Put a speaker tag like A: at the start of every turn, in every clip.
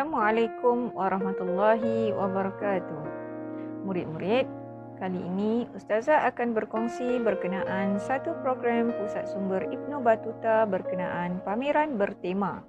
A: Assalamualaikum warahmatullahi wabarakatuh. Murid-murid, kali ini Ustazah akan berkongsi berkenaan satu program Pusat Sumber Ibnu Battuta berkenaan pameran bertema.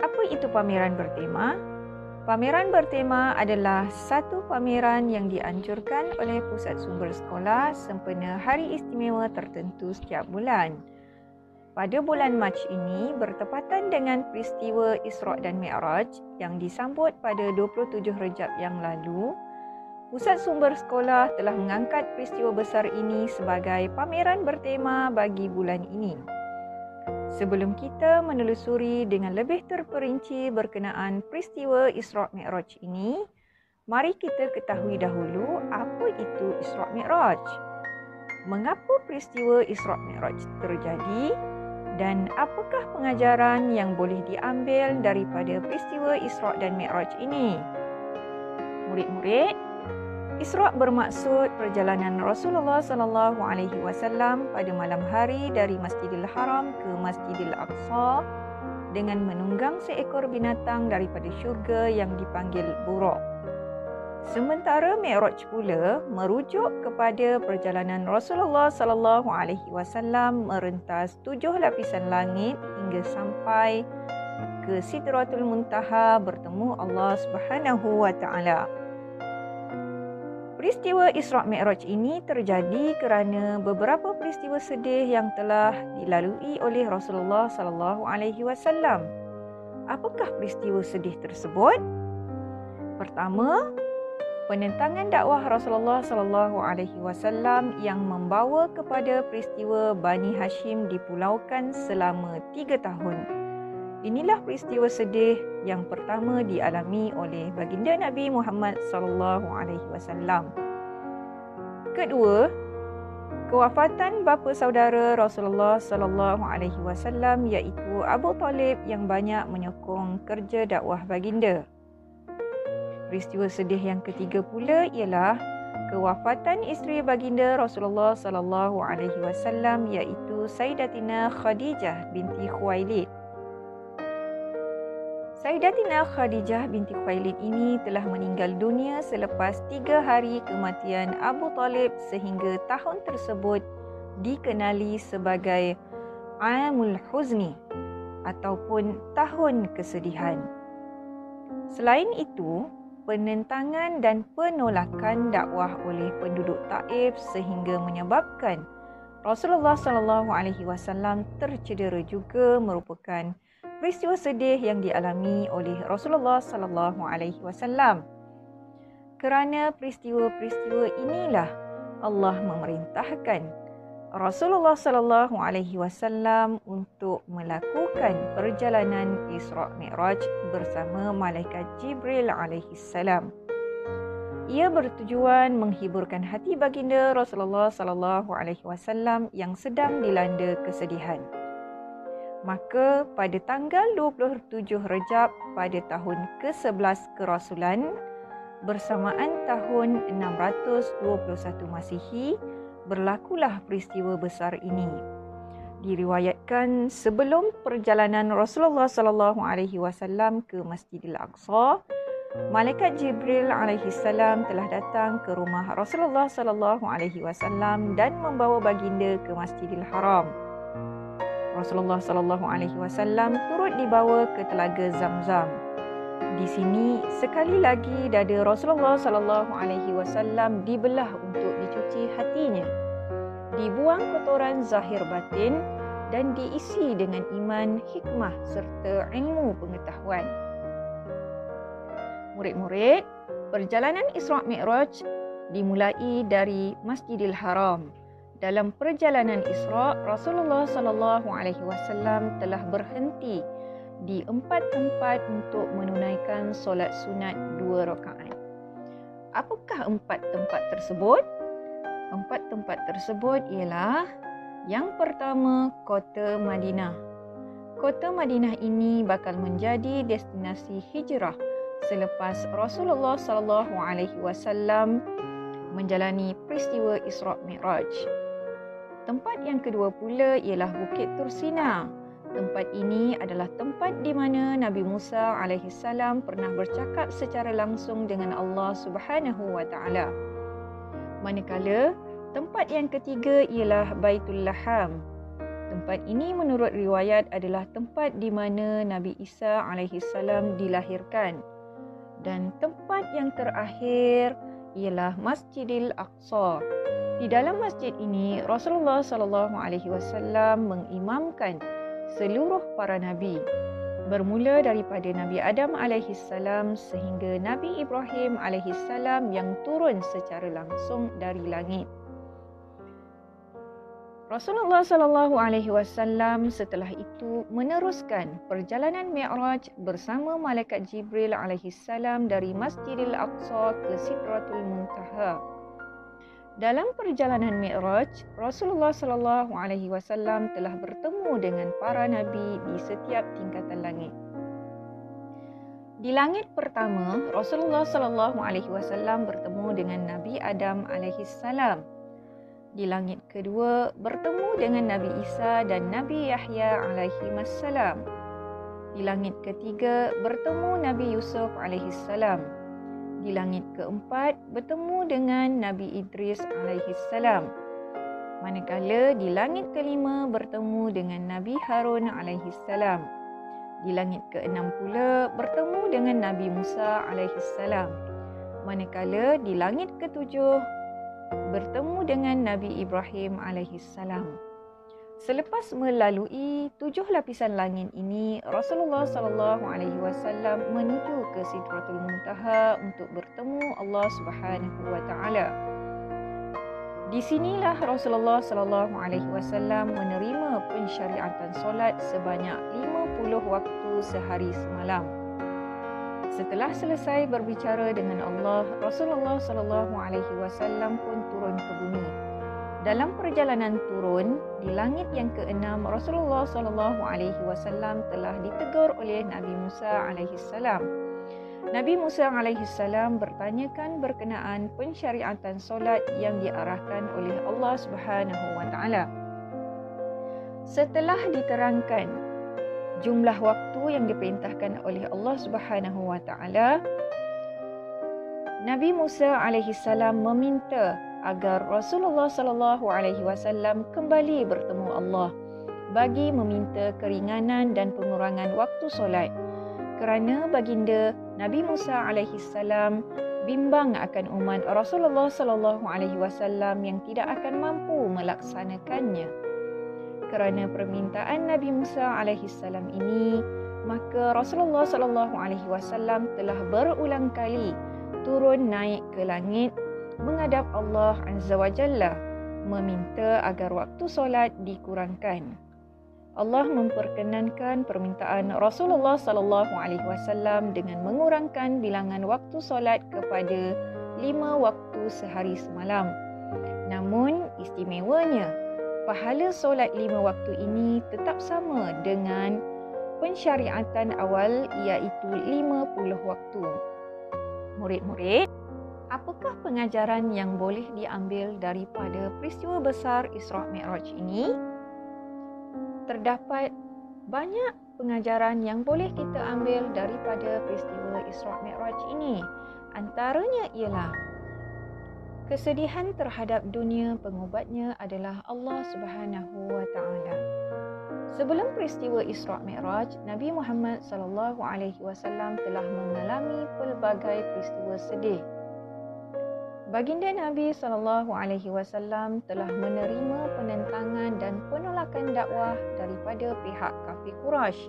A: Apa itu pameran bertema? Pameran bertema adalah satu pameran yang dianjurkan oleh Pusat Sumber Sekolah sempena hari istimewa tertentu setiap bulan. Pada bulan Mac ini bertepatan dengan peristiwa Isra' dan Mi'raj yang disambut pada 27 Rejab yang lalu, Pusat Sumber Sekolah telah mengangkat peristiwa besar ini sebagai pameran bertema bagi bulan ini. Sebelum kita menelusuri dengan lebih terperinci berkenaan peristiwa Isra' Mi'raj ini, mari kita ketahui dahulu apa itu Isra' Mi'raj. Mengapa peristiwa Isra' Mi'raj terjadi? Dan apakah pengajaran yang boleh diambil daripada peristiwa Isra' dan Mi'raj ini? Murid-murid, Isra' bermaksud perjalanan Rasulullah SAW pada malam hari dari Masjidil Haram ke Masjidil Aqsa dengan menunggang seekor binatang daripada syurga yang dipanggil Buraq. Sementara Mi'raj pula merujuk kepada perjalanan Rasulullah SAW merentas 7 lapisan langit hingga sampai ke Sidratul Muntaha bertemu Allah Subhanahu wa taala. Peristiwa Isra' Mi'raj ini terjadi kerana beberapa peristiwa sedih yang telah dilalui oleh Rasulullah SAW. Apakah peristiwa sedih tersebut? Pertama, penentangan dakwah Rasulullah SAW yang membawa kepada peristiwa Bani Hashim dipulaukan selama 3 tahun. Inilah peristiwa sedih yang pertama dialami oleh baginda Nabi Muhammad SAW. Kedua, kewafatan bapa saudara Rasulullah SAW iaitu Abu Talib yang banyak menyokong kerja dakwah baginda. Peristiwa sedih yang ketiga pula ialah kewafatan isteri baginda Rasulullah SAW iaitu Sayyidatina Khadijah binti Khuwailid. Sayyidatina Khadijah binti Khuwailid ini telah meninggal dunia selepas 3 hari kematian Abu Talib sehingga tahun tersebut dikenali sebagai Amul Huzni ataupun tahun kesedihan. Selain itu, penentangan dan penolakan dakwah oleh penduduk Taif sehingga menyebabkan Rasulullah SAW tercedera juga merupakan peristiwa sedih yang dialami oleh Rasulullah SAW. Kerana peristiwa-peristiwa inilah Allah memerintahkan Rasulullah SAW untuk melakukan perjalanan Isra' Mi'raj bersama Malaikat Jibril alaihissalam. Ia bertujuan menghiburkan hati baginda Rasulullah SAW yang sedang dilanda kesedihan. Maka pada tanggal 27 Rejab pada tahun ke-11 Kerasulan bersamaan tahun 621 Masihi, berlakulah peristiwa besar ini. Diriwayatkan sebelum perjalanan Rasulullah SAW ke Masjidil Aqsa, Malaikat Jibril alaihissalam telah datang ke rumah Rasulullah SAW dan membawa baginda ke Masjidil Haram. Rasulullah SAW turut dibawa ke Telaga Zamzam. Di sini sekali lagi dada Rasulullah SAW dibelah untuk dicuci hatinya, dibuang kotoran zahir batin dan diisi dengan iman, hikmah serta ilmu pengetahuan. Murid-murid, perjalanan Isra' Mi'raj dimulai dari Masjidil Haram. Dalam perjalanan Isra', Rasulullah SAW telah berhenti di 4 tempat untuk menunaikan solat sunat 2 rakaat. Apakah 4 tempat tersebut? 4 tempat tersebut ialah yang pertama, Kota Madinah. Kota Madinah ini bakal menjadi destinasi hijrah selepas Rasulullah SAW menjalani peristiwa Isra' Mi'raj. Tempat yang kedua pula ialah Bukit Tursina. Tempat ini adalah tempat di mana Nabi Musa alaihissalam pernah bercakap secara langsung dengan Allah Subhanahu wa taala. Manakala tempat yang ketiga ialah Baitul Laham. Tempat ini menurut riwayat adalah tempat di mana Nabi Isa alaihissalam dilahirkan. Dan tempat yang terakhir ialah Masjidil Aqsa. Di dalam masjid ini Rasulullah sallallahu alaihi wasallam mengimamkan seluruh para nabi, bermula daripada Nabi Adam alaihissalam sehingga Nabi Ibrahim alaihissalam yang turun secara langsung dari langit. Rasulullah sallallahu alaihi wasallam setelah itu meneruskan perjalanan Mi'raj bersama malaikat Jibril alaihissalam dari Masjidil Aqsa ke Sidratul Muntaha. Dalam perjalanan Mi'raj, Rasulullah sallallahu alaihi wasallam telah bertemu dengan para nabi di setiap tingkatan langit. Di langit pertama, Rasulullah sallallahu alaihi wasallam bertemu dengan Nabi Adam alaihissalam. Di langit kedua, bertemu dengan Nabi Isa dan Nabi Yahya alaihimassalam. Di langit ketiga, bertemu Nabi Yusuf alaihissalam. Di langit keempat, bertemu dengan Nabi Idris alaihissalam. Manakala di langit kelima, bertemu dengan Nabi Harun alaihissalam. Di langit keenam pula, bertemu dengan Nabi Musa alaihissalam. Manakala di langit ketujuh, bertemu dengan Nabi Ibrahim alaihissalam. Selepas melalui 7 lapisan langit ini, Rasulullah sallallahu alaihi wasallam menuju ke Sidratul Muntaha untuk bertemu Allah Subhanahu wa taala. Di sinilah Rasulullah sallallahu alaihi wasallam menerima pensyariatan solat sebanyak 50 waktu sehari semalam. Setelah selesai berbicara dengan Allah, Rasulullah sallallahu alaihi wasallam pun turun ke bumi. Dalam perjalanan turun di langit yang keenam, Rasulullah sallallahu alaihi wasallam telah ditegur oleh Nabi Musa alaihissalam. Nabi Musa alaihissalam bertanyakan berkenaan pensyariatan solat yang diarahkan oleh Allah Subhanahu wa taala. Setelah diterangkan jumlah waktu yang diperintahkan oleh Allah Subhanahu wa taala, Nabi Musa alaihissalam meminta agar Rasulullah sallallahu alaihi wasallam kembali bertemu Allah bagi meminta keringanan dan pengurangan waktu solat, kerana baginda Nabi Musa alaihissalam bimbang akan umat Rasulullah sallallahu alaihi wasallam yang tidak akan mampu melaksanakannya. Kerana permintaan Nabi Musa alaihissalam ini, maka Rasulullah sallallahu alaihi wasallam telah berulang kali turun naik ke langit menghadap Allah Azza wa Jalla meminta agar waktu solat dikurangkan. Allah memperkenankan permintaan Rasulullah sallallahu alaihi wasallam dengan mengurangkan bilangan waktu solat kepada 5 waktu sehari semalam. Namun istimewanya, pahala solat 5 waktu ini tetap sama dengan pensyariatan awal, iaitu 50 waktu. Murid-murid, apakah pengajaran yang boleh diambil daripada peristiwa besar Isra' Mi'raj ini? Terdapat banyak pengajaran yang boleh kita ambil daripada peristiwa Isra' Mi'raj ini. Antaranya ialah kesedihan terhadap dunia, pengubatnya adalah Allah Subhanahu wa taala. Sebelum peristiwa Isra' Mi'raj, Nabi Muhammad sallallahu alaihi wasallam telah mengalami pelbagai peristiwa sedih. Baginda Nabi sallallahu alaihi wasallam telah menerima penentangan dan penolakan dakwah daripada pihak kafir Quraisy.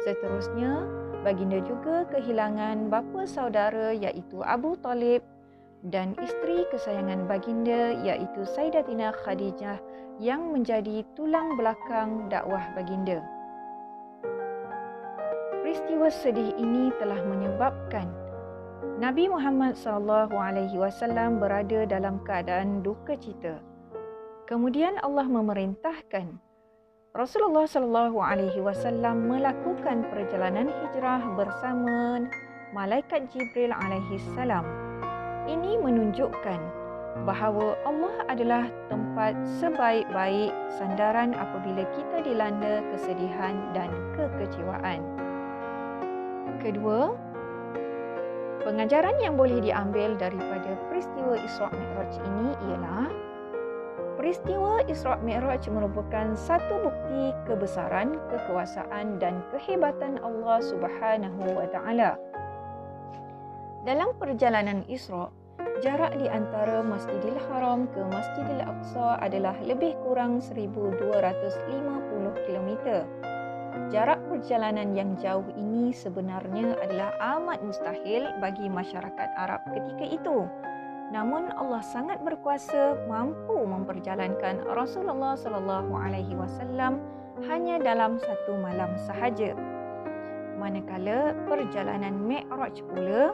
A: Seterusnya, baginda juga kehilangan bapa saudara iaitu Abu Talib dan isteri kesayangan baginda iaitu Sayyidatina Khadijah yang menjadi tulang belakang dakwah baginda. Peristiwa sedih ini telah menyebabkan Nabi Muhammad SAW berada dalam keadaan duka cita. Kemudian Allah memerintahkan Rasulullah SAW melakukan perjalanan hijrah bersama malaikat Jibril alaihissalam. Ini menunjukkan bahawa Allah adalah tempat sebaik-baik sandaran apabila kita dilanda kesedihan dan kekecewaan. Kedua, pengajaran yang boleh diambil daripada peristiwa Isra' Mi'raj ini ialah peristiwa Isra' Mi'raj merupakan satu bukti kebesaran, kekuasaan dan kehebatan Allah Subhanahu wa Ta'ala. Dalam perjalanan Isra', jarak di antara Masjidil Haram ke Masjidil Aqsa adalah lebih kurang 1,250 km. Jarak perjalanan yang jauh ini sebenarnya adalah amat mustahil bagi masyarakat Arab ketika itu. Namun Allah sangat berkuasa mampu memperjalankan Rasulullah sallallahu alaihi wasallam hanya dalam satu malam sahaja. Manakala perjalanan Mi'raj pula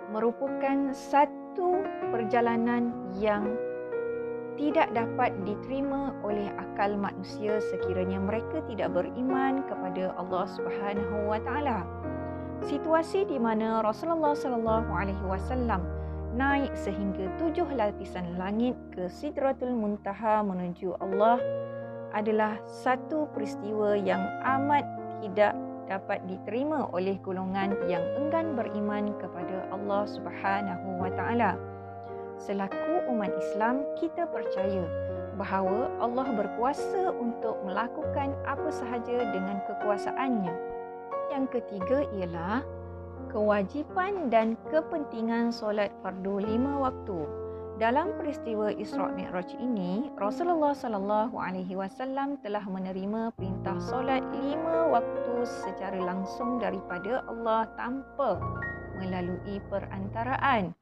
A: merupakan satu perjalanan yang tidak dapat diterima oleh akal manusia sekiranya mereka tidak beriman kepada Allah Subhanahu wa Ta'ala. Situasi di mana Rasulullah sallallahu alaihi wasallam naik sehingga 7 lapisan langit ke Sidratul Muntaha menuju Allah adalah satu peristiwa yang amat tidak dapat diterima oleh golongan yang enggan beriman kepada Allah Subhanahu wa Ta'ala. Selaku umat Islam, kita percaya bahawa Allah berkuasa untuk melakukan apa sahaja dengan kekuasaannya. Yang ketiga ialah kewajipan dan kepentingan solat fardu 5 waktu. Dalam peristiwa Isra' Mi'raj ini, Rasulullah sallallahu alaihi wasallam telah menerima perintah solat 5 waktu secara langsung daripada Allah tanpa melalui perantaraan.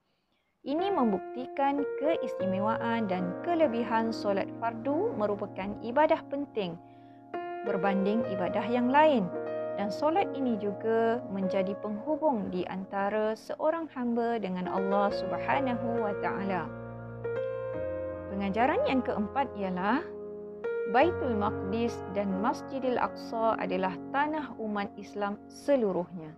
A: Ini membuktikan keistimewaan dan kelebihan solat fardu merupakan ibadah penting berbanding ibadah yang lain. Dan solat ini juga menjadi penghubung di antara seorang hamba dengan Allah Subhanahu wa Ta'ala. Pengajaran yang keempat ialah Baitul Maqdis dan Masjidil Aqsa adalah tanah umat Islam seluruhnya.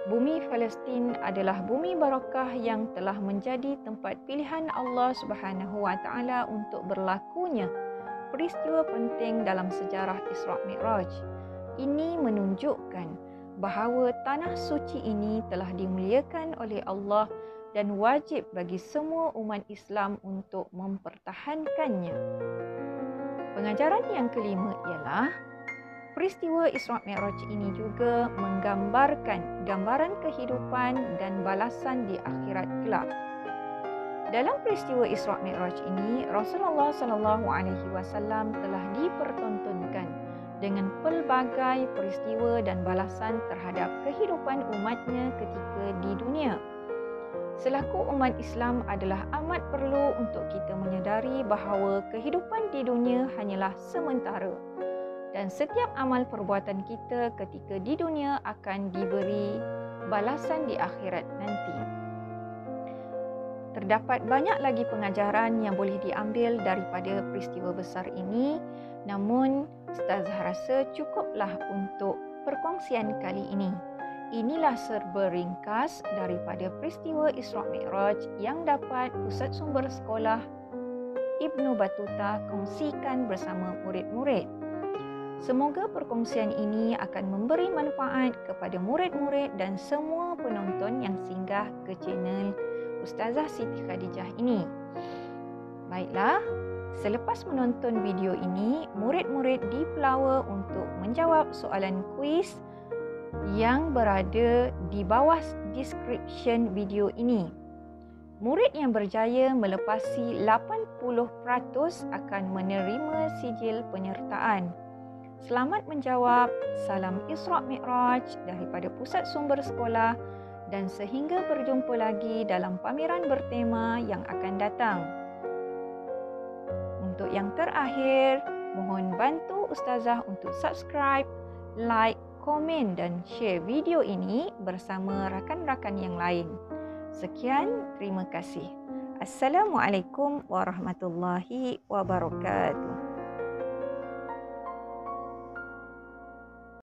A: Bumi Palestin adalah bumi barakah yang telah menjadi tempat pilihan Allah Subhanahu wa Ta'ala untuk berlakunya peristiwa penting dalam sejarah Isra' Mi'raj. Ini menunjukkan bahawa tanah suci ini telah dimuliakan oleh Allah dan wajib bagi semua umat Islam untuk mempertahankannya. Pengajaran yang kelima ialah peristiwa Isra' Mi'raj ini juga menggambarkan gambaran kehidupan dan balasan di akhirat kelak. Dalam peristiwa Isra' Mi'raj ini, Rasulullah sallallahu alaihi wasallam telah dipertontonkan dengan pelbagai peristiwa dan balasan terhadap kehidupan umatnya ketika di dunia. Selaku umat Islam adalah amat perlu untuk kita menyedari bahawa kehidupan di dunia hanyalah sementara dan setiap amal perbuatan kita ketika di dunia akan diberi balasan di akhirat nanti. Terdapat banyak lagi pengajaran yang boleh diambil daripada peristiwa besar ini, namun Ustazah rasa cukuplah untuk perkongsian kali ini. Inilah serba ringkas daripada peristiwa Isra' Mi'raj yang dapat Pusat Sumber Sekolah Ibnu Battuta kongsikan bersama murid-murid. Semoga perkongsian ini akan memberi manfaat kepada murid-murid dan semua penonton yang singgah ke channel Ustazah Siti Khadijah ini. Baiklah, selepas menonton video ini, murid-murid dipelawa untuk menjawab soalan kuis yang berada di bawah description video ini. Murid yang berjaya melepasi 80% akan menerima sijil penyertaan. Selamat menjawab. Salam Isra' Mi'raj daripada Pusat Sumber Sekolah dan sehingga berjumpa lagi dalam pameran bertema yang akan datang. Untuk yang terakhir, mohon bantu Ustazah untuk subscribe, like, komen dan share video ini bersama rakan-rakan yang lain. Sekian, terima kasih. Assalamualaikum warahmatullahi wabarakatuh.